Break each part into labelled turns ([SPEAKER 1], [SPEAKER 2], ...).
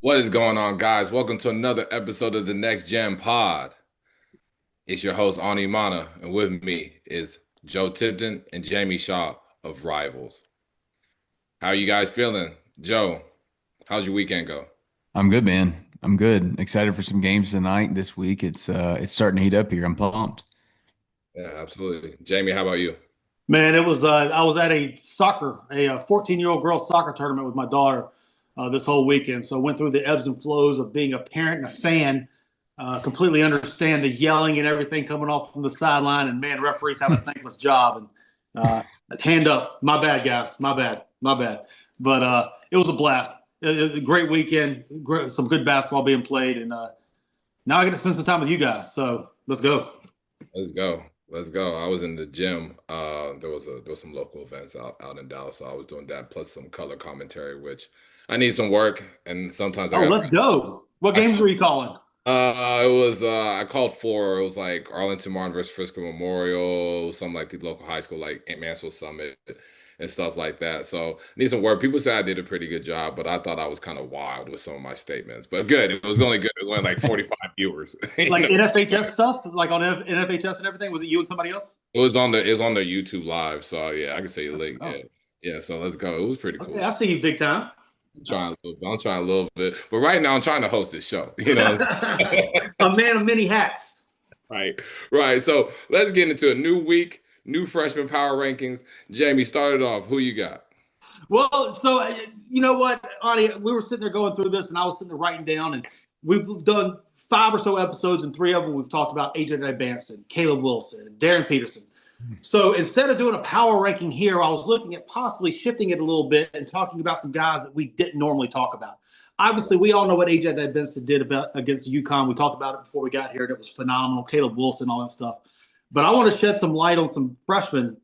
[SPEAKER 1] What is going on, guys? Welcome to another episode of the Next Gen Pod. It's your host, Umana, and with me is Joe Tipton and Jamie Shaw of Rivals. How are you guys feeling? Joe, how's your weekend go?
[SPEAKER 2] I'm good, man. I'm good. Excited for some games tonight this week. It's starting to heat up here. I'm pumped.
[SPEAKER 1] Yeah, absolutely. Jamie, how about you?
[SPEAKER 3] Man, it was I was at a 14-year-old girls soccer tournament with my daughter this whole weekend. So I went through the ebbs and flows of being a parent and a fan. Completely understand the yelling and everything coming off from the sideline. And man, referees have a thankless job. And hand up, my bad, guys, my bad. But it was a blast. It was a great weekend. Some good basketball being played, and now I get to spend some time with you guys. So let's go.
[SPEAKER 1] Let's go. Let's go. I was in the gym. There was some local events out in Dallas, so I was doing that plus some color commentary, which I need some work, and sometimes
[SPEAKER 3] Oh, let's go. What
[SPEAKER 1] I
[SPEAKER 3] games were you calling?
[SPEAKER 1] It was I called four. It was like Arlington Martin versus Frisco Memorial, some like the local high school like Mansfield Summit and stuff like that. So need some work. People say I did a pretty good job, but I thought I was kind of wild with some of my statements. But good. It was only good. It was only like 45 viewers. You
[SPEAKER 3] Like
[SPEAKER 1] know,
[SPEAKER 3] NFHS stuff, like on NFHS and everything? Was it you and somebody else?
[SPEAKER 1] it was on the YouTube live. So yeah, I can say link. Yeah.
[SPEAKER 3] Oh,
[SPEAKER 1] Yeah, so let's go. It was pretty
[SPEAKER 3] okay.
[SPEAKER 1] cool.
[SPEAKER 3] I see you big time.
[SPEAKER 1] I'm trying a little bit. But right now I'm trying to host this show.
[SPEAKER 3] A man of many hats.
[SPEAKER 1] Right, right. So let's get into a new week, new freshman power rankings. Jamie, started off. Who you got?
[SPEAKER 3] Well, so you know what, Ani, we were sitting there going through this, and I was sitting there writing down, and we've done five or so episodes, and three of them we've talked about AJ Banson, Caleb Wilson, and Darren Peterson. So instead of doing a power ranking here, I was looking at possibly shifting it a little bit and talking about some guys that we didn't normally talk about. Obviously, we all know what AJ Benson did against UConn. We talked about it before we got here, and it was phenomenal. Caleb Wilson, all that stuff. But I want to shed some light on some freshmen.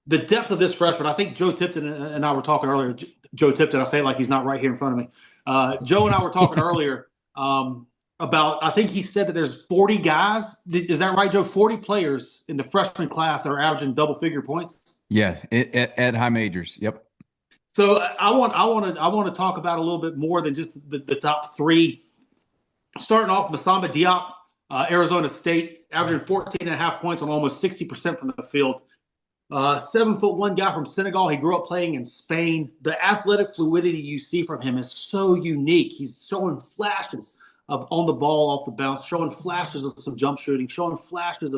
[SPEAKER 3] The depth of this freshman, I think Joe Tipton and I were talking earlier. Joe Tipton, I say it like he's not right here in front of me. Joe and I were talking earlier about, I think he said that there's 40 guys. Is that right, Joe? 40 players in the freshman class that are averaging double figure points.
[SPEAKER 2] Yeah, at high majors. Yep.
[SPEAKER 3] So I want to talk about a little bit more than just the top three. Starting off, Masamba Diop, Arizona State, averaging 14 and a half points on almost 60% from the field. 7'1" guy from Senegal. He grew up playing in Spain. The athletic fluidity you see from him is so unique. He's showing flashes of on the ball off the bounce, showing flashes of some jump shooting, showing flashes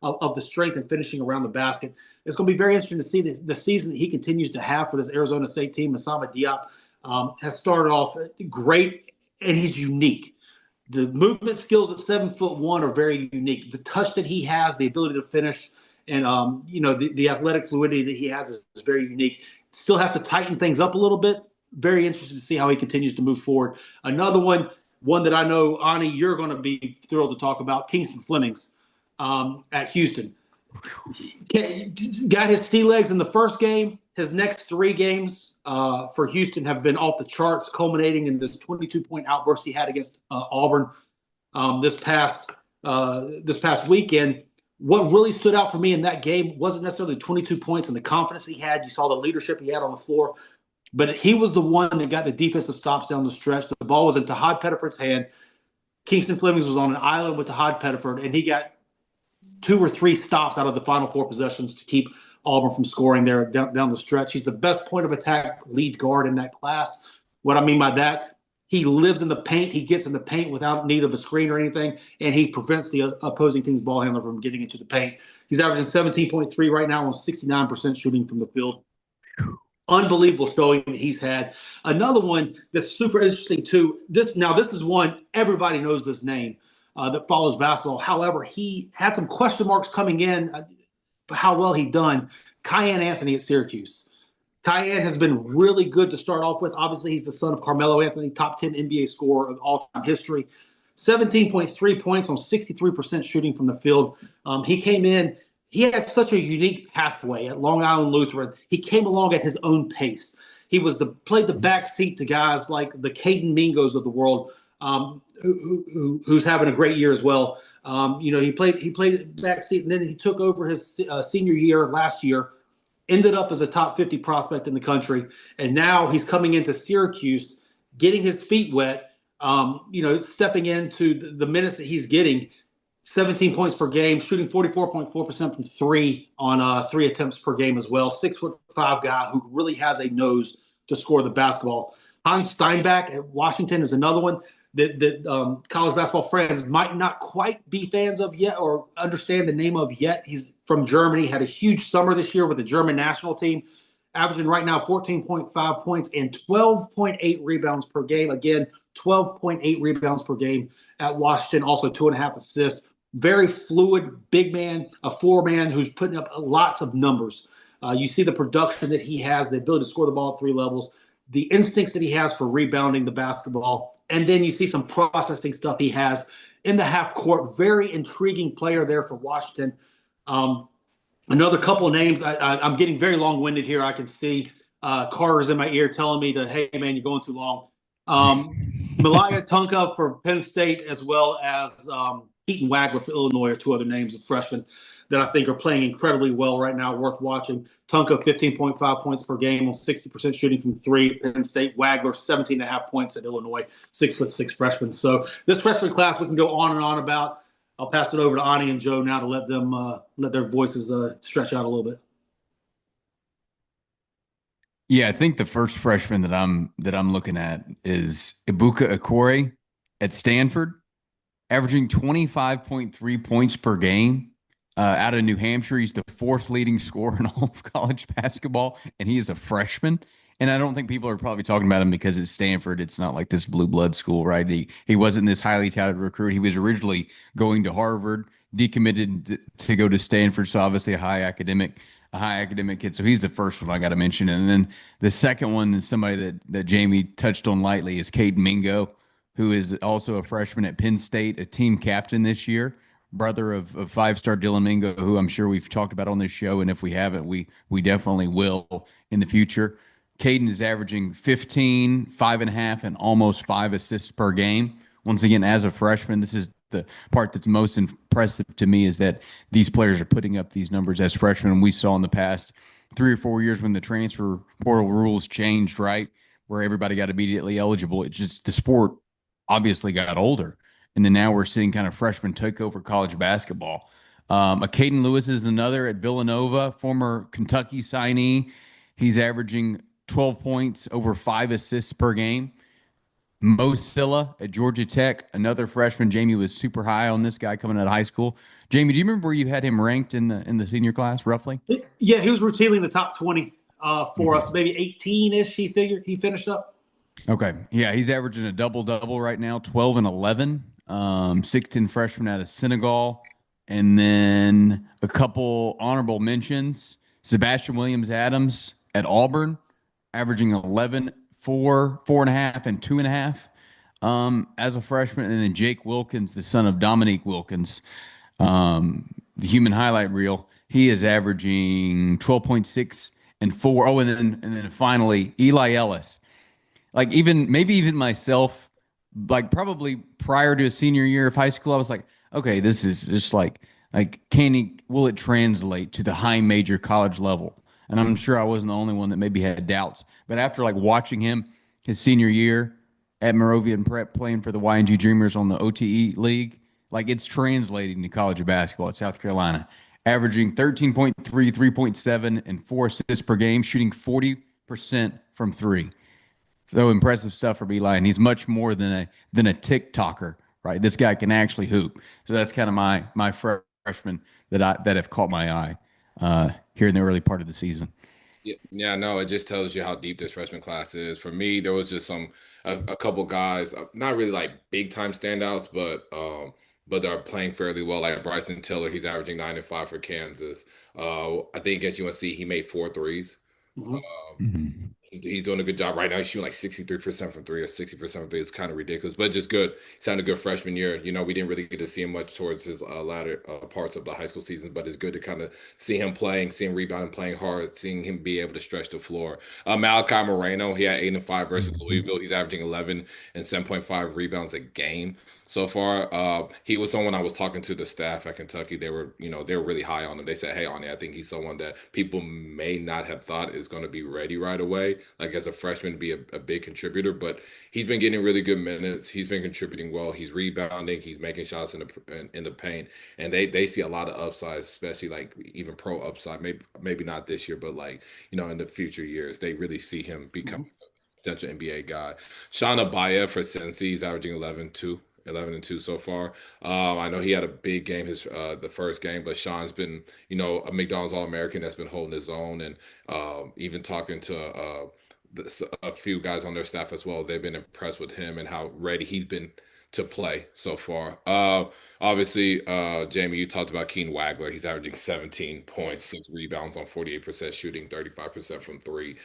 [SPEAKER 3] of the strength and finishing around the basket. It's going to be very interesting to see the season that he continues to have for this Arizona State team. Masamba Diop has started off great, and he's unique. The movement skills at 7'1" are very unique. The touch that he has, the ability to finish, and the athletic fluidity that he has is very unique. Still has to tighten things up a little bit. Very interested to see how he continues to move forward. Another one that I know, Ani, you're going to be thrilled to talk about, Kingston Flemings at Houston. Got his sea legs in the first game. His next three games for Houston have been off the charts, culminating in this 22-point outburst he had against Auburn this past weekend. What really stood out for me in that game wasn't necessarily the 22 points and the confidence he had. You saw the leadership he had on the floor, but he was the one that got the defensive stops down the stretch. The ball was in Tahad Pettiford's hand. Kingston Flemings was on an island with Tahad Pettiford, and he got two or three stops out of the final four possessions to keep Auburn from scoring there down the stretch. He's the best point of attack lead guard in that class. What I mean by that, he lives in the paint. He gets in the paint without need of a screen or anything, and he prevents the opposing team's ball handler from getting into the paint. He's averaging 17.3 right now on 69% shooting from the field. Unbelievable showing that he's had. Another one that's super interesting too. This is one everybody knows this name that follows basketball. However, he had some question marks coming in. How well he done. Kyan Anthony at Syracuse. Kyan has been really good to start off with. Obviously, he's the son of Carmelo Anthony, top 10 NBA scorer of all-time history. 17.3 points on 63% shooting from the field. He came in. He had such a unique pathway at Long Island Lutheran. He came along at his own pace. He played the back seat to guys like the Caden Mingos of the world, who's having a great year as well. He played backseat, and then he took over his senior year last year, ended up as a top 50 prospect in the country, and now he's coming into Syracuse, getting his feet wet, Stepping into the minutes that he's getting, 17 points per game, shooting 44.4% from three on 3 attempts per game as well. 6'5" guy who really has a nose to score the basketball. Hans Steinbach at Washington is another one that college basketball fans might not quite be fans of yet or understand the name of yet. He's from Germany, had a huge summer this year with the German national team, averaging right now 14.5 points and 12.8 rebounds per game. Again, 12.8 rebounds per game at Washington, also 2.5 assists. Very fluid, big man, a four-man who's putting up lots of numbers. You see the production that he has, the ability to score the ball at 3 levels, the instincts that he has for rebounding the basketball, and then you see some processing stuff he has in the half court. Very intriguing player there for Washington. Another couple of names. I'm getting very long-winded here. I can see Carter's in my ear telling me to, hey, man, you're going too long. Malaya Tunka for Penn State, as well as Keaton Wagler for Illinois, are two other names of freshmen that I think are playing incredibly well right now, worth watching. Tunka, 15.5 points per game on 60% shooting from three. Penn State. Wagler, 17.5 points at Illinois, 6'6" freshman. So this freshman class we can go on and on about. I'll pass it over to Ani and Joe now to let them let their voices stretch out a little bit.
[SPEAKER 2] Yeah, I think the first freshman that I'm looking at is Ibuka Okore at Stanford, averaging 25.3 points per game. Out of New Hampshire, he's the fourth leading scorer in all of college basketball, and he is a freshman. And I don't think people are probably talking about him because it's Stanford. It's not like this blue blood school, right? He wasn't this highly touted recruit. He was originally going to Harvard, decommitted to go to Stanford, so obviously a high academic kid. So he's the first one I got to mention. And then the second one is somebody that Jamie touched on lightly is Cade Mingo, who is also a freshman at Penn State, a team captain this year, brother of five-star Dylan Mingo, who I'm sure we've talked about on this show. And if we haven't, we definitely will in the future. Caden is averaging 15, 5.5, and almost 5 assists per game. Once again, as a freshman, this is the part that's most impressive to me is that these players are putting up these numbers as freshmen. And we saw in the past 3 or 4 years when the transfer portal rules changed, right, where everybody got immediately eligible. It's just the sport obviously got older. And then now we're seeing kind of freshmen take over college basketball. A Caden Lewis is another at Villanova, former Kentucky signee. He's averaging 12 points, over 5 assists per game. Mo Silla at Georgia Tech, another freshman. Jamie was super high on this guy coming out of high school. Jamie, do you remember where you had him ranked in the senior class, roughly?
[SPEAKER 3] Yeah, he was routinely in the top 20 for
[SPEAKER 2] Okay.
[SPEAKER 3] us, maybe 18-ish. He finished up.
[SPEAKER 2] Okay. Yeah, he's averaging a double-double right now, 12 and 11. 16 freshman out of Senegal. And then a couple honorable mentions. Sebastian Williams Adams at Auburn, averaging 11, 4, 4.5, and 2.5 as a freshman. And then Jake Wilkins, the son of Dominique Wilkins, the human highlight reel. He is averaging 12.6 and 4. Oh, and then finally Eli Ellis. Like maybe even myself, like probably prior to a senior year of high school, I was like, okay, this is just like will it translate to the high major college level? And I'm sure I wasn't the only one that maybe had doubts. But after like watching him his senior year at Moravian Prep playing for the YNG Dreamers on the OTE league, like it's translating to college basketball at South Carolina, averaging 13.3, 3.7, and 4 assists per game, shooting 40% from three. So impressive stuff for Eli, and he's much more than a TikToker, right? This guy can actually hoop. So that's kind of my freshman that have caught my eye here in the early part of the season.
[SPEAKER 1] Yeah, no, it just tells you how deep this freshman class is. For me, there was just a couple guys, not really like big time standouts, but they're playing fairly well. Like Bryson Tiller, he's averaging 9 and 5 for Kansas. I think against UNC, he made 4 threes.
[SPEAKER 3] Mm-hmm.
[SPEAKER 2] Mhm.
[SPEAKER 1] He's doing a good job right now. He's shooting like 63% from three or 60% from three. It's kind of ridiculous, but just good. He's having a good freshman year. We didn't really get to see him much towards his latter parts of the high school season, but it's good to kind of see him playing, seeing rebounding, playing hard, seeing him be able to stretch the floor. Malachi Moreno, he had 8 and 5 versus Louisville. He's averaging 11 and 7.5 rebounds a game so far. He was someone I was talking to the staff at Kentucky. They were really high on him. They said, "Hey, Ani, I think he's someone that people may not have thought is going to be ready right away." like as a freshman to be a big contributor, but he's been getting really good minutes. He's been contributing well. He's rebounding. He's making shots in the paint, and they see a lot of upsides, especially like even pro upside. Maybe not this year, but like in the future years, they really see him become
[SPEAKER 3] Mhm.
[SPEAKER 1] a potential NBA guy. Sean Abaya for Cincy, he's averaging 11 and 2 so far. I know he had a big game his the first game, but Sean's been a McDonald's All American that's been holding his own, and even talking to a few guys on their staff as well. They've been impressed with him and how ready he's been to play so far. Obviously, Jamie, you talked about Keen Wagler. He's averaging 17 points, 6 rebounds on 48% shooting, 35% from three.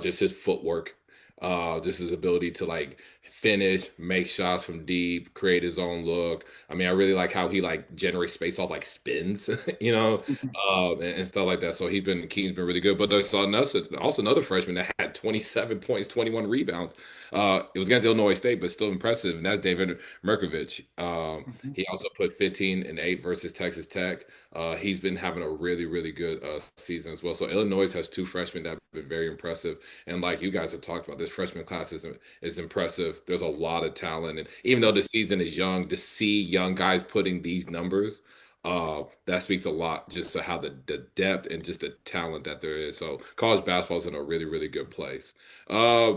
[SPEAKER 1] Just his footwork, just his ability to like finish, make shots from deep, create his own look. I mean, I really like how he like generates space off like spins, and stuff like that. So Keaton's been really good. But there's also another freshman that had 27 points, 21 rebounds. It was against Illinois State, but still impressive. And that's David Merkovich.
[SPEAKER 3] Mhm.
[SPEAKER 1] He also put 15 and 8 versus Texas Tech. He's been having a really, really good season as well. So Illinois has two freshmen that have been very impressive. And like you guys have talked about, this freshman class is impressive. There's a lot of talent. And even though the season is young, to see young guys putting these numbers, that speaks a lot just to how the depth and just the talent that there is. So college basketball is in a really, really good place. Uh,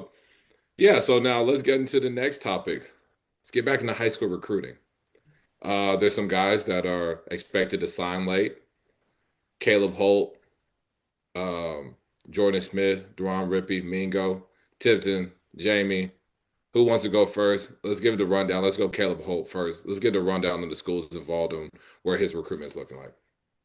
[SPEAKER 1] yeah, so now let's get into the next topic. Let's get back into high school recruiting. There's some guys that are expected to sign late. Caleb Holt, um, Jordan Smith, Duran Rippey, Mingo, Tipton, Jamie. Who wants to go first? Let's give it the rundown. Let's go Caleb Holt first. Let's get the rundown of the schools involved and where his recruitment is looking like.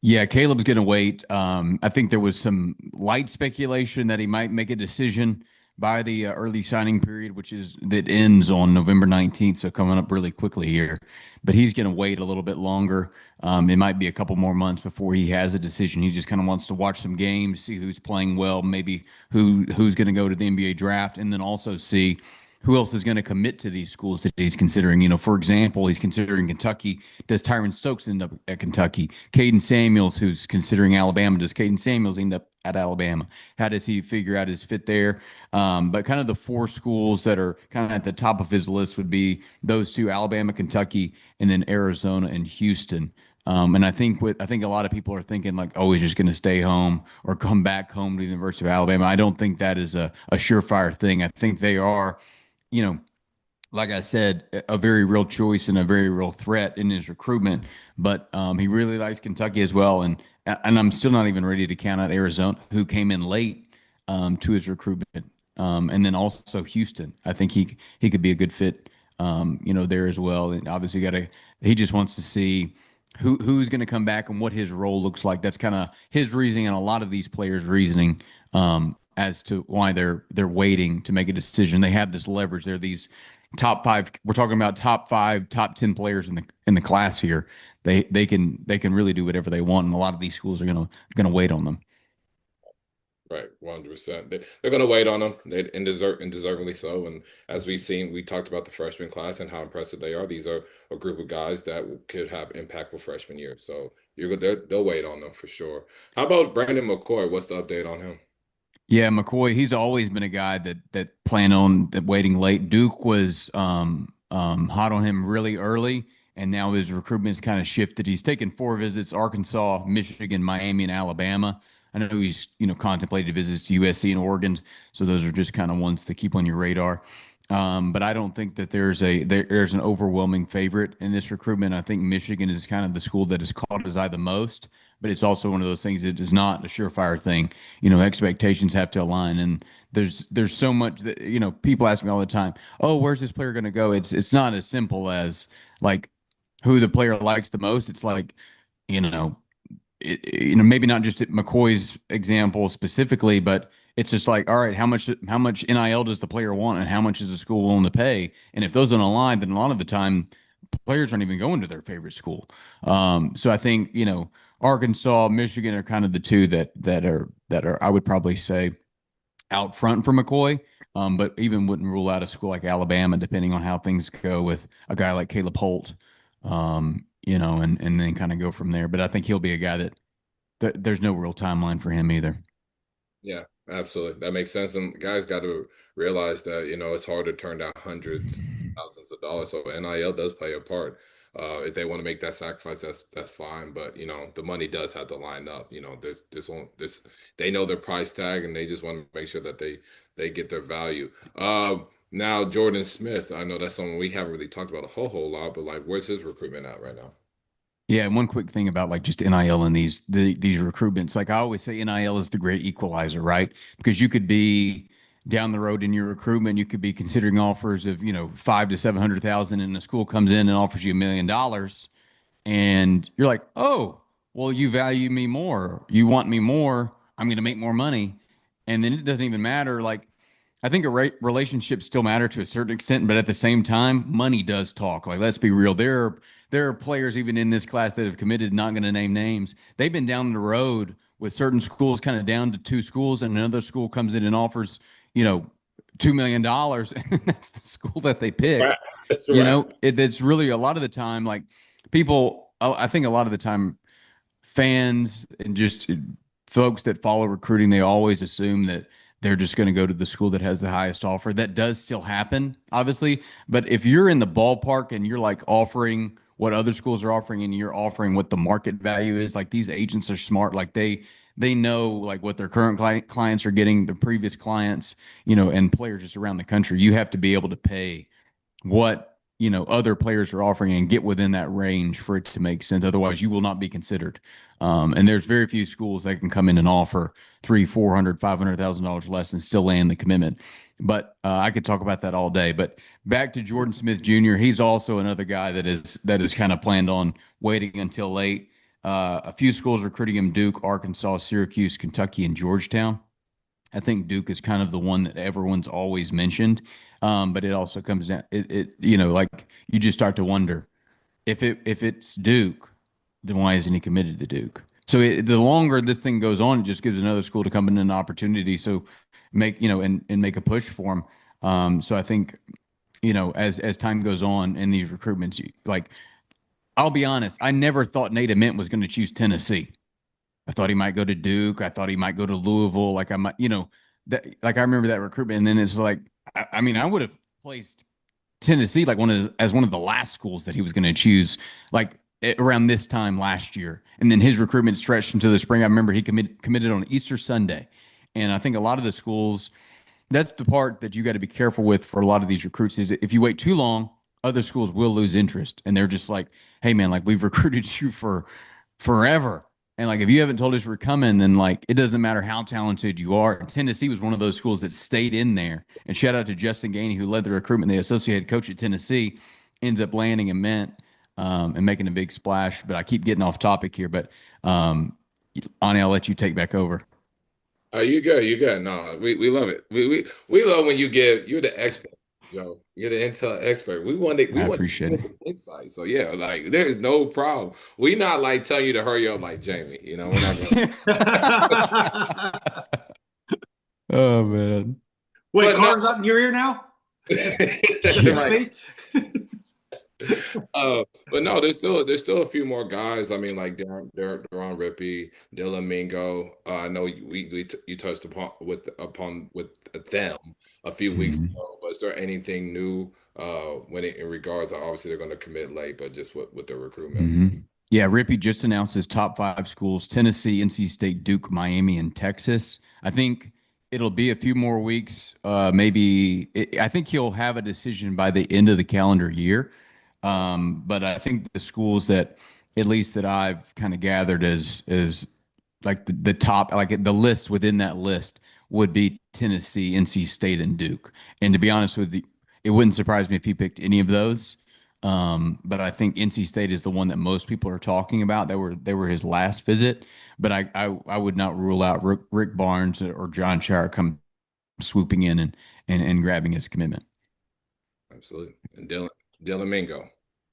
[SPEAKER 2] Yeah, Caleb's going to wait. I think there was some light speculation that he might make a decision by the early signing period, which is that ends on November 19th, so coming up really quickly here. But he's going to wait a little bit longer. It might be a couple more months before he has a decision. He just kind of wants to watch some games, see who's playing well, maybe who's going to go to the NBA draft, and then also see who else is going to commit to these schools that he's considering. For example, he's considering Kentucky. Does Tyron Stokes end up at Kentucky? Caden Samuels, who's considering Alabama, does Caden Samuels end up at Alabama? How does he figure out his fit there? But kind of the four schools that are kind of at the top of his list would be those two: Alabama, Kentucky, and then Arizona and Houston. And I think a lot of people are thinking like, oh, he's just going to stay home or come back home to the University of Alabama. I don't think that is a surefire thing. I think they are, you know, like I said, a very real choice and a very real threat in his recruitment. But he really likes Kentucky as well, and I'm still not even ready to count out Arizona, who came in late to his recruitment, and then also Houston. I think he could be a good fit, there as well. And obviously, he just wants to see who's going to come back and what his role looks like. That's kind of his reasoning and a lot of these players' reasoning as to why they're waiting to make a decision. They have this leverage. They're these top five. We're talking about top five, top 10 players in the class here. They can really do whatever they want, and a lot of these schools are gonna wait on them.
[SPEAKER 1] Right, 100%. They're going to wait on them, and deservingly so. And as we've seen, we talked about the freshman class and how impressive they are. These are a group of guys that could have impactful freshman years. So they'll wait on them for sure. How about Brandon McCoy? What's the update on him?
[SPEAKER 2] Yeah, McCoy, he's always been a guy that planned on waiting late. Duke was hot on him really early, and now his recruitment's kind of shifted. He's taken four visits: Arkansas, Michigan, Miami, and Alabama. I know he's contemplated visits to USC and Oregon, so those are just kind of ones to keep on your radar. But I don't think that there's an overwhelming favorite in this recruitment. I think Michigan is kind of the school that has caught his eye the most, but it's also one of those things that is not a surefire thing. Expectations have to align, and there's so much that people ask me all the time, oh, where's this player going to go? It's not as simple as like who the player likes the most. It's like you know maybe not just at McCoy's example specifically, but it's just like, all right, how much NIL does the player want, and how much is the school willing to pay? And if those don't align, then a lot of the time players aren't even going to their favorite school. So I think Arkansas, Michigan are kind of the two that are I would probably say out front for McCoy. But even wouldn't rule out a school like Alabama, depending on how things go with a guy like Caleb Holt. And then kind of go from there. But I think he'll be a guy that there's no real timeline for him either.
[SPEAKER 1] Yeah, Absolutely. That makes sense. And guys got to realize that, it's hard to turn down hundreds, thousands of dollars. So NIL does play a part. If they want to make that sacrifice, that's fine. But the money does have to line up. There's they know their price tag and they just want to make sure that they get their value. Now Jordan Smith, I know that's someone we haven't really talked about a whole lot, but like where's his recruitment at right now?
[SPEAKER 2] Yeah, and one quick thing about like just NIL and these recruitments, like I always say, NIL is the great equalizer, right? Because you could be down the road in your recruitment, you could be considering offers of 5 to 700,000, and the school comes in and offers you $1 million, and you're like, oh, well, you value me more, you want me more, I'm going to make more money, and then it doesn't even matter. Like I think relationships still matter to a certain extent, but at the same time, money does talk. Like, let's be real. There are players even in this class that have committed, not going to name names. They've been down the road with certain schools, kind of down to two schools, and another school comes in and offers, $2 million, and that's the school that they
[SPEAKER 1] Right.
[SPEAKER 2] pick.
[SPEAKER 1] That's right.
[SPEAKER 2] It's really a lot of the time, like people, I think a lot of the time, fans and just folks that follow recruiting, they always assume that they're just going to go to the school that has the highest offer. That does still happen, obviously. But if you're in the ballpark and you're like offering what other schools are offering and you're offering what the market value is, like these agents are smart. Like they know like what their current clients are getting, the previous clients, and players just around the country. You have to be able to pay what other players are offering and get within that range for it to make sense. Otherwise, you will not be considered. And there's very few schools that can come in and offer three, 400, $500,000 less and still land the commitment. But I could talk about that all day. But back to Jordan Smith Jr., he's also another guy that is kind of planned on waiting until late. A few schools recruiting him: Duke, Arkansas, Syracuse, Kentucky, and Georgetown. I think Duke is kind of the one that everyone's always mentioned. But it also comes down, like you just start to wonder if it's Duke, then why isn't he committed to Duke? So the longer this thing goes on, it just gives another school to come in an opportunity. So and make a push for him. So I think, as time goes on in these recruitments, like I'll be honest, I never thought Nate Ament was going to choose Tennessee. I thought he might go to Duke. I thought he might go to Louisville. Like I might, that like I remember that recruitment, and then it's like, I mean, I would have placed Tennessee like as one of the last schools that he was going to choose, like around this time last year, and then his recruitment stretched into the spring. I remember he committed on Easter Sunday, and I think a lot of the schools, that's the part that you got to be careful with for a lot of these recruits is if you wait too long, other schools will lose interest, and they're just like, hey man, like we've recruited you for forever. And like if you haven't told us we're coming, then like it doesn't matter how talented you are. Tennessee was one of those schools that stayed in there. And shout out to Justin Gainey, who led the recruitment. The associate coach at Tennessee ends up landing and Mint and making a big splash. But I keep getting off topic here. But Ani, I'll let you take back over.
[SPEAKER 1] Oh, you good. You good. No, we love it. We love when you're the expert, Joe. You're the intel expert. We
[SPEAKER 2] I
[SPEAKER 1] want
[SPEAKER 2] appreciate it.
[SPEAKER 1] insight. So yeah, like there's no problem. We not like telling you to hurry up like Jamie. We're not gonna.
[SPEAKER 2] Oh man.
[SPEAKER 3] Wait,
[SPEAKER 1] But no,
[SPEAKER 3] Carter's out in your ear now?
[SPEAKER 2] Yeah.
[SPEAKER 1] right. But no, there's still a few more guys. I mean, like Deron Rippey, Dylan Mingo. I know you touched upon with them a few weeks
[SPEAKER 2] Mhm.
[SPEAKER 1] ago. But is there anything new when in regards? Obviously, they're going to commit late, but just with the recruitment.
[SPEAKER 2] Yeah, Rippy just announced his top five schools: Tennessee, NC State, Duke, Miami, and Texas. I think it'll be a few more weeks. I think he'll have a decision by the end of the calendar year. But I think the schools that, at least that I've kind of gathered as like the top, like the list within that list would be Tennessee, NC State, and Duke. And to be honest with you, it wouldn't surprise me if he picked any of those. But I think NC State is the one that most people are talking about. They were his last visit, but I would not rule out Rick Barnes or John Shire come swooping in and grabbing his commitment.
[SPEAKER 1] Absolutely. And Dylan Mingo.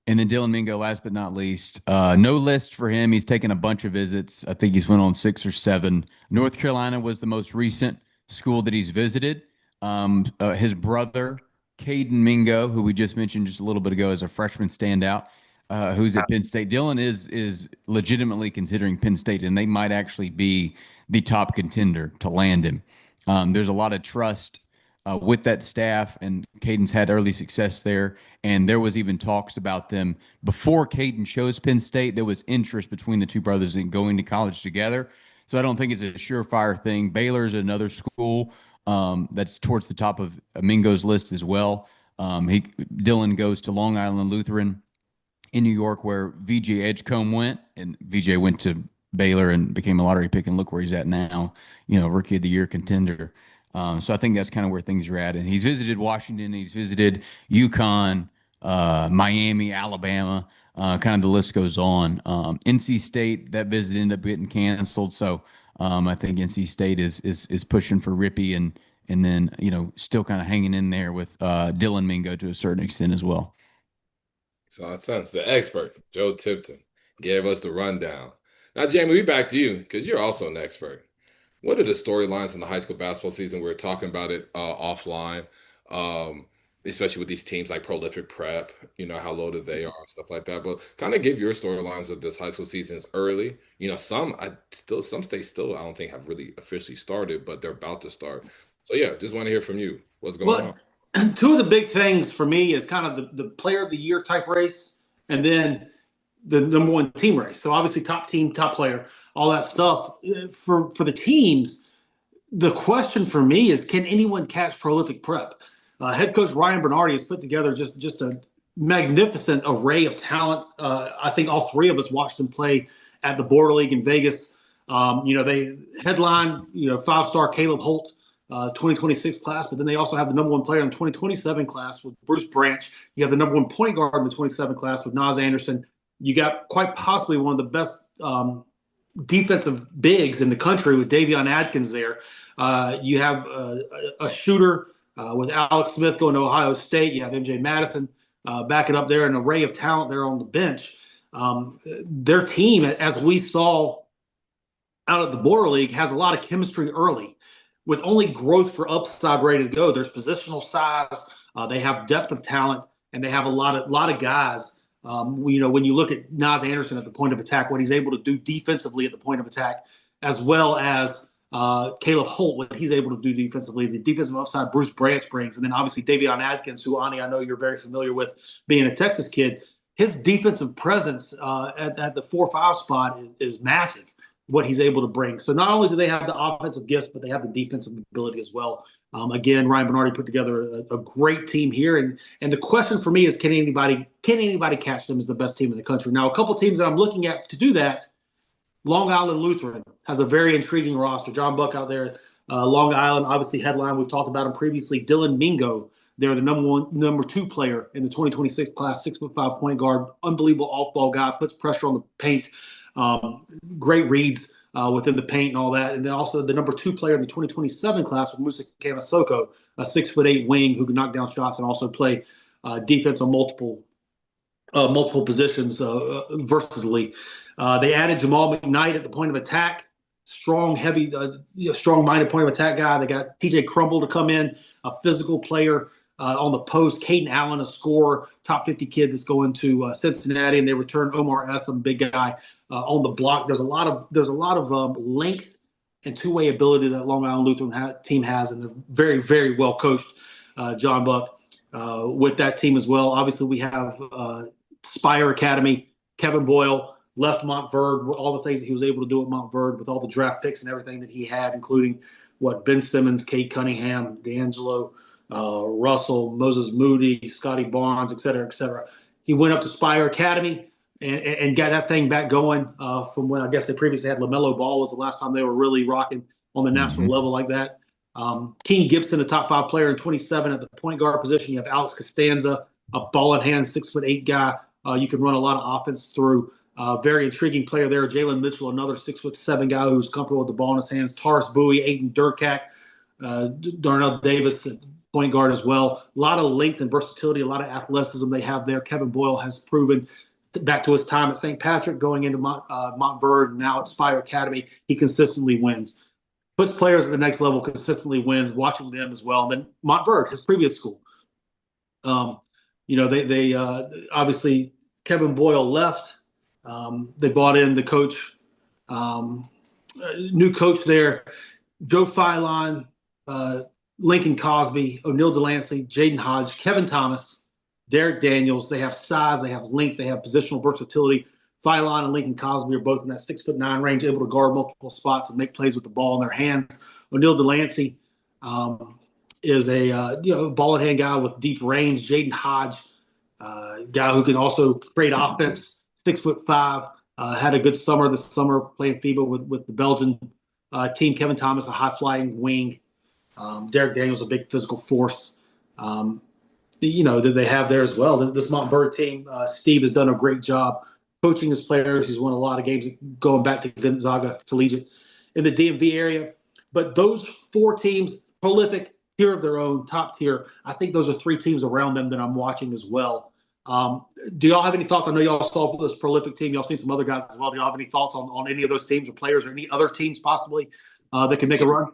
[SPEAKER 2] And then Dylan Mingo, last but not least, no list for him. He's taken a bunch of visits. I think he's went on 6 or 7. North Carolina was the most recent school that he's visited. His brother, Caden Mingo, who we just mentioned just a little bit ago, is a freshman standout, who's at Penn State. Dylan is legitimately considering Penn State, and they might actually be the top contender to land him. There's a lot of trust with that staff, and Caden's had early success there. And there was even talks about them before Caden chose Penn State. There was interest between the two brothers in going to college together. So I don't think it's a surefire thing. Baylor's another school that's towards the top of Mingo's list as well. Dylan goes to Long Island Lutheran in New York, where VJ Edgecombe went, and VJ went to Baylor and became a lottery pick. And look where he's at now, Rookie of the Year contender. So I think that's kind of where things are at. And he's visited Washington, he's visited UConn, Miami, Alabama. Kind of the list goes on. NC State, that visit ended up getting canceled. So I think NC State is pushing for Rippy, and then still kind of hanging in there with Dylan Mingo to a certain extent as well.
[SPEAKER 1] So I sense the expert, Joe Tipton, gave us the rundown. Now, Jamie, we back to you because you're also an expert. What are the storylines in the high school basketball season? We were talking about it offline, um, especially with these teams like Prolific Prep, how loaded they are, stuff like that. But kind of give your storylines of this high school seasons early. Some states still I don't think have really officially started, but they're about to start. So yeah, just want to hear from you. What's going
[SPEAKER 3] Well,
[SPEAKER 1] on?
[SPEAKER 3] two of the big things for me is kind of the player of the year type race, and then the number one team race. So obviously top team, top player, all that stuff. For the teams, the question for me is, can anyone catch Prolific Prep? Head coach Ryan Bernardi has put together just a magnificent array of talent. I think all three of us watched them play at the Border League in Vegas. They headline, five-star Caleb Holt, 2026 class, but then they also have the number one player in the 2027 class with Bruce Branch. You have the number one point guard in the 27 class with Nas Anderson. You got quite possibly one of the best defensive bigs in the country with Davion Adkins there. You have a shooter with Alex Smith going to Ohio State. You have MJ Madison backing up there, an array of talent there on the bench. Their team, as we saw out at the Border League, has a lot of chemistry early with only growth for upside ready to go. There's positional size. They have depth of talent, and they have a lot of guys. When you look at Nas Anderson at the point of attack, what he's able to do defensively at the point of attack, as well as Caleb Holt, what he's able to do defensively, the defensive upside Bruce Branch brings, and then obviously Davion Adkins, who, Ani, I know you're very familiar with being a Texas kid. His defensive presence at the 4-5 spot is massive, what he's able to bring. So not only do they have the offensive gifts, but they have the defensive ability as well. Again, Ryan Bernardi put together a great team here, and the question for me is, can anybody catch them as the best team in the country? Now, a couple teams that I'm looking at to do that, Long Island Lutheran has a very intriguing roster. John Buck out there, Long Island, obviously headline. We've talked about him previously. Dylan Mingo, they're the number two player in the 2026 class, 6'5" point guard, unbelievable off-ball guy, puts pressure on the paint, great reads within the paint and all that. And then also the number two player in the 2027 class with Musa Kamasoko, a 6'8" wing who can knock down shots and also play defense on multiple positions versatily. They added Jamal McKnight at the point of attack, strong, heavy, strong-minded point of attack guy. They got TJ Crumble to come in, a physical player on the post. Caden Allen, a scorer, top 50 kid that's going to Cincinnati, and they return Omar Essam, big guy on the block. There's a lot of length and two-way ability that Long Island Lutheran team has, and they're very, very well coached. John Buck with that team as well. Obviously, we have Spire Academy, Kevin Boyle left Montverde, all the things that he was able to do at Montverde with all the draft picks and everything that he had, including Ben Simmons, Kate Cunningham, D'Angelo, Russell, Moses Moody, Scotty Barnes, et cetera, et cetera. He went up to Spire Academy and got that thing back going from when I guess they previously had LaMelo Ball was the last time they were really rocking on the national level like that. King Gibson, a top 5 player in 27 at the point guard position. You have Alex Costanza, a ball in hand, 6'8" guy. You can run a lot of offense through. Very intriguing player there. Jalen Mitchell, another 6'7" guy who's comfortable with the ball in his hands. Taurus Bowie, Aiden Durkak, Darnell Davis, point guard as well. A lot of length and versatility, a lot of athleticism they have there. Kevin Boyle has proven back to his time at St. Patrick, going into Montverde, and now at Spire Academy, he consistently wins. Puts players at the next level, consistently wins, watching them as well. And then Montverde, his previous school. They obviously Kevin Boyle left. They brought in the coach, new coach there, Joe Filon, Lincoln Cosby, O'Neal Delancey, Jaden Hodge, Kevin Thomas, Derek Daniels. They have size, they have length, they have positional versatility. Phylon and Lincoln Cosby are both in that 6'9" range, able to guard multiple spots and make plays with the ball in their hands. O'Neal Delancey is a ball in hand guy with deep range. Jaden Hodge, guy who can also create offense. 6'5", had a good summer this summer playing FIBA with the Belgian team. Kevin Thomas, a high flying wing. Derek Daniels, a big physical force. That they have there as well. This Montverde team, Steve has done a great job coaching his players. He's won a lot of games going back to Gonzaga Collegiate in the DMV area. But those four teams, prolific, tier of their own, top tier. I think those are three teams around them that I'm watching as well. Do y'all have any thoughts? I know y'all saw this prolific team. Y'all seen some other guys as well. Do y'all have any thoughts on any of those teams or players or any other teams possibly that can make a run?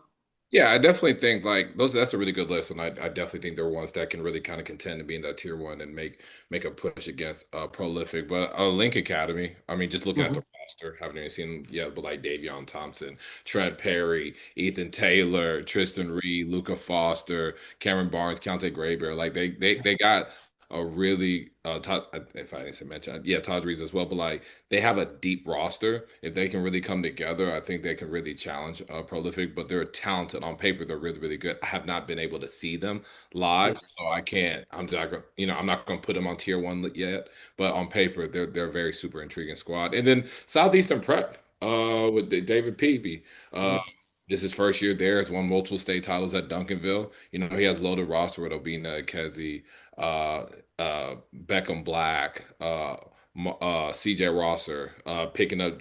[SPEAKER 1] Yeah, I definitely think like those. That's a really good list, and I definitely think they're ones that can really kind of contend to be in that tier one and make a push against prolific. But Link Academy, I mean, just looking at the roster, haven't even seen them yet, but like Davion Thompson, Trent Perry, Ethan Taylor, Tristan Reed, Luca Foster, Cameron Barnes, Keontae Graybear, like they got a really if I didn't say mention, yeah, Taj Reeves as well, but like they have a deep roster. If they can really come together, I think they can really challenge Prolific. But they're talented on paper. They're really, really good. I have not been able to see them live,
[SPEAKER 3] Yes.
[SPEAKER 1] so I can't. I'm not gonna, I'm not going to put them on tier one yet. But on paper, they're a very super intriguing squad. And then Southeastern Prep with David Peavy.
[SPEAKER 3] Yes.
[SPEAKER 1] This is first year there. Has won multiple state titles at Duncanville. He has loaded roster with Obina, Kezi, Beckham Black, CJ Rosser, picking up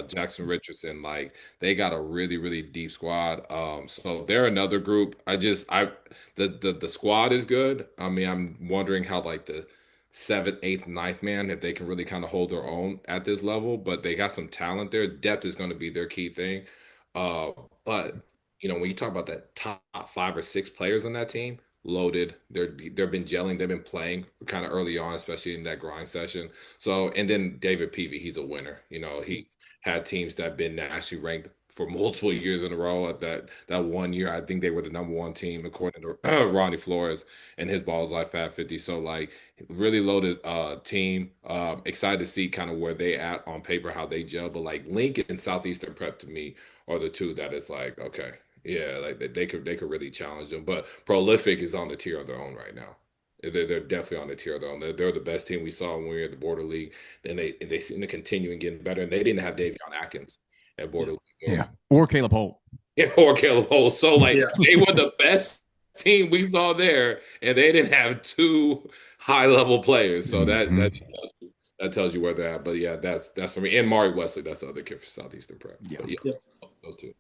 [SPEAKER 1] Jackson Richardson. Like they got a really, really deep squad. So they're another group. The squad is good. I mean, I'm wondering how like the seventh, eighth, ninth man, if they can really kind of hold their own at this level, but they got some talent there. Depth is going to be their key thing. Uh, but when you talk about that top 5 or 6 players on that team, loaded. They've been gelling. They've been playing kind of early on, especially in that grind session. So, and then David Peavy, he's a winner. He's had teams that have been nationally ranked for multiple years in a row. At that one year, I think they were the #1 team according to Ronnie Flores and his Balls Life Fat 50. So, like, really loaded team. Excited to see kind of where they at on paper, how they gel. But like Lincoln and Southeastern Prep to me are the two that is like, okay, yeah, like they could really challenge them. But Prolific is on the tier of their own right now. They're definitely on the tier of their own. They're the best team we saw when we were at the Border League. Then they seem to continue and getting better. And they didn't have Davion Atkins at Border League.
[SPEAKER 2] Yeah. Or Caleb Holt.
[SPEAKER 1] Yeah, or Caleb Holt. So like
[SPEAKER 3] Yeah.
[SPEAKER 1] they were the best team we saw there, and they didn't have 2 high-level players. So that tells you where they're at. But yeah, that's for me. And Mari Wesley, that's the other kid for Southeastern Prep.
[SPEAKER 2] Yeah.
[SPEAKER 1] But yeah, those two.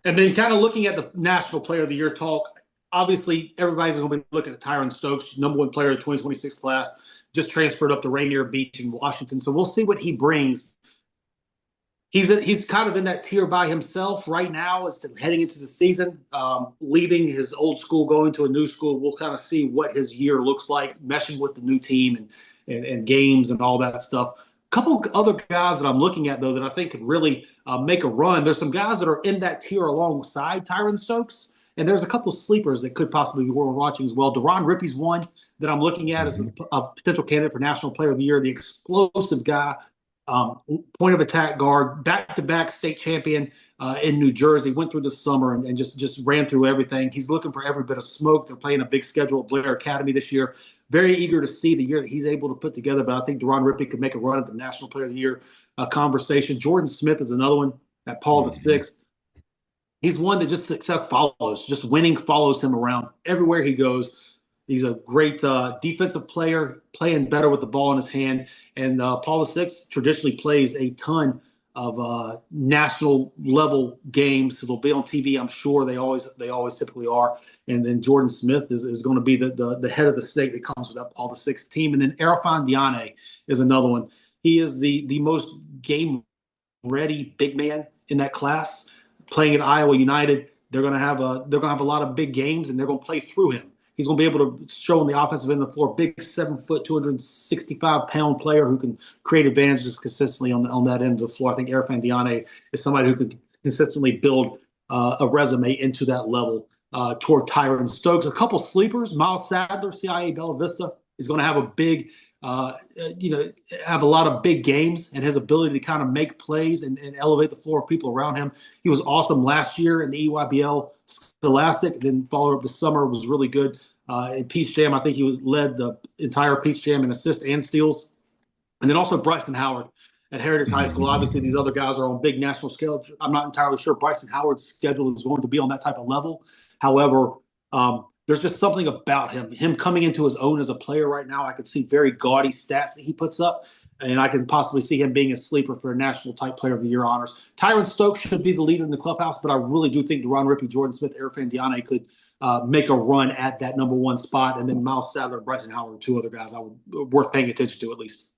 [SPEAKER 3] And then kind of looking at the National Player of the Year talk, obviously everybody's going to be looking at Tyron Stokes, #1 player of the 2026 class, just transferred up to Rainier Beach in Washington. So we'll see what he brings. He's kind of in that tier by himself right now as to heading into the season, leaving his old school, going to a new school. We'll kind of see what his year looks like, meshing with the new team and games and all that stuff. Couple other guys that I'm looking at, though, that I think could really make a run. There's some guys that are in that tier alongside Tyron Stokes, and there's a couple sleepers that could possibly be worth watching as well. Deron Rippey's one that I'm looking at as a potential candidate for National Player of the Year, the explosive guy, point of attack guard, back-to-back state champion in New Jersey, went through the summer and just ran through everything. He's looking for every bit of smoke. They're playing a big schedule at Blair Academy this year. Very eager to see the year that he's able to put together, but I think Deron Rippey could make a run at the National Player of the Year conversation. Jordan Smith is another one at Paul VI. He's one that just success follows. Just winning follows him around everywhere he goes. He's a great defensive player, playing better with the ball in his hand. And Paul VI traditionally plays a ton of national level games. So they'll be on TV, I'm sure. They always typically are. And then Jordan Smith is going to be the head of the snake that comes with that Paul VI team. And then Arafan Diane is another one. He is the most game ready big man in that class, playing at Iowa United. They're going to have a lot of big games, and they're going to play through him. He's going to be able to show on the offensive end of the floor, big 7-foot, 265-pound player who can create advantages consistently on that end of the floor. I think Arafan Diane is somebody who can consistently build a resume into that level toward Tyron Stokes. A couple sleepers, Miles Sadler, CIA Bella Vista, is going to have a big, have a lot of big games, and his ability to kind of make plays and elevate the floor of people around him. He was awesome last year in the EYBL Scholastic, then followed up the summer, was really good. In Peach Jam, I think he led the entire Peach Jam in assists and steals. And then also Bryson Howard at Heritage High School. Obviously, these other guys are on big national scale. I'm not entirely sure Bryson Howard's schedule is going to be on that type of level. However, there's just something about him coming into his own as a player right now. I could see very gaudy stats that he puts up, and I can possibly see him being a sleeper for a national type player of the year honors. Tyron Stokes should be the leader in the clubhouse, but I really do think Deron Rippey, Jordan Smith, Erfan Diane could make a run at that number one spot, and then Miles Sadler and Bryson Howard are two other guys I would worth paying attention to at least.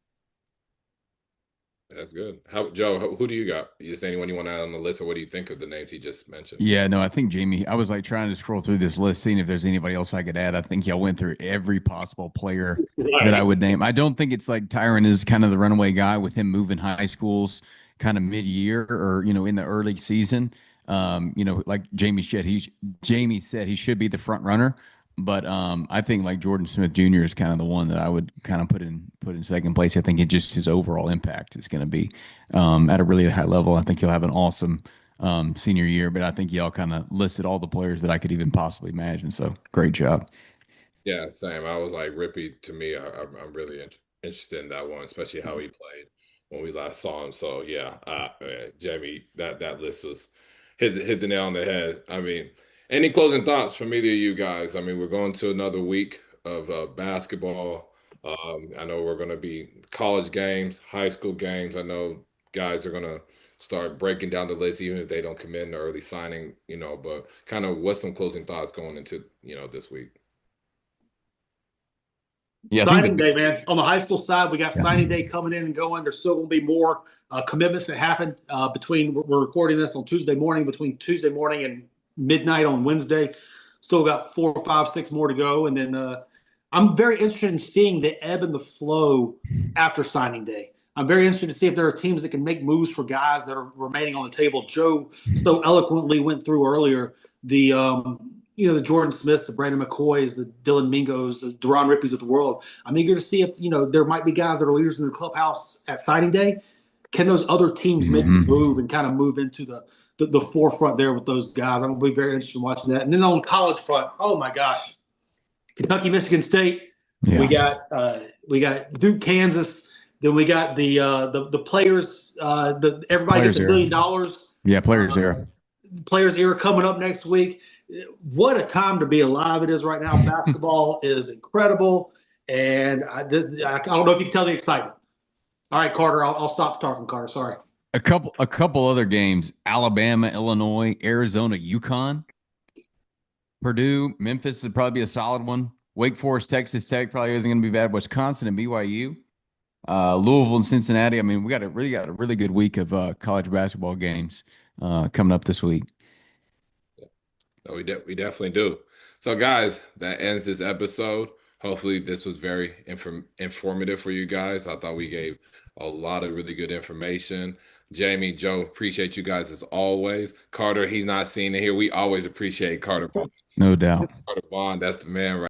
[SPEAKER 1] That's good. Joe, who do you got? Is there anyone you want to add on the list, or what do you think of the names he just mentioned?
[SPEAKER 2] Yeah, no, I think Jamie, I was like trying to scroll through this list, seeing if there's anybody else I could add. I think y'all went through every possible player that I would name. I don't think it's like Tyron is kind of the runaway guy with him moving high schools kind of mid-year or, in the early season. Like Jamie said, he should be the front runner. But I think like Jordan Smith Jr. is kind of the one that I would kind of put in second place. I think it just his overall impact is going to be at a really high level. I think he'll have an awesome senior year. But I think y'all kind of listed all the players that I could even possibly imagine. So great job.
[SPEAKER 1] Yeah, same. I was like Rippy. To me, I'm really interested in that one, especially how he played when we last saw him. So yeah, Jamie, that list was hit the nail on the head. I mean, any closing thoughts from either of you guys? I mean, we're going to another week of basketball. I know we're going to be college games, high school games. I know guys are going to start breaking down the list, even if they don't commit in the early signing, but kind of what's some closing thoughts going into, this week?
[SPEAKER 2] Yeah, I think
[SPEAKER 3] Signing day, man. On the high school side, we got signing day coming in and going. There's still going to be more commitments that happen between. We're recording this on Tuesday morning, between Tuesday morning and midnight on Wednesday. Still got 4, 5, 6 more to go, and then I'm very interested in seeing the ebb and the flow after signing day. I'm very interested to see if there are teams that can make moves for guys that are remaining on the table. Joe so eloquently went through earlier the Jordan Smiths, the Brandon McCoys, the Dylan Mingos, the Deron Rippies of the world. I'm eager to see if, there might be guys that are leaders in the clubhouse at signing day. Can those other teams make the move and kind of move into the forefront there with those guys? I'm going to be very interested in watching that. And then on college front, oh my gosh, Kentucky, Michigan State. Yeah. We got Duke, Kansas. Then we got the players. Everybody gets $1 million.
[SPEAKER 2] Yeah, players era.
[SPEAKER 3] Players era coming up next week. What a time to be alive it is right now. Basketball is incredible, and I don't know if you can tell the excitement. All right, Carter, I'll stop talking, Carter. Sorry.
[SPEAKER 2] A couple other games: Alabama, Illinois, Arizona, UConn, Purdue, Memphis would probably be a solid one. Wake Forest, Texas Tech probably isn't going to be bad. Wisconsin and BYU, Louisville and Cincinnati. I mean, we got a really good week of college basketball games coming up this week.
[SPEAKER 1] No, we definitely do. So, guys, that ends this episode. Hopefully, this was very informative for you guys. I thought we gave a lot of really good information. Jamie, Joe, appreciate you guys as always. Carter, he's not seeing it here. We always appreciate Carter.
[SPEAKER 2] No doubt.
[SPEAKER 1] Carter Bond, that's the man right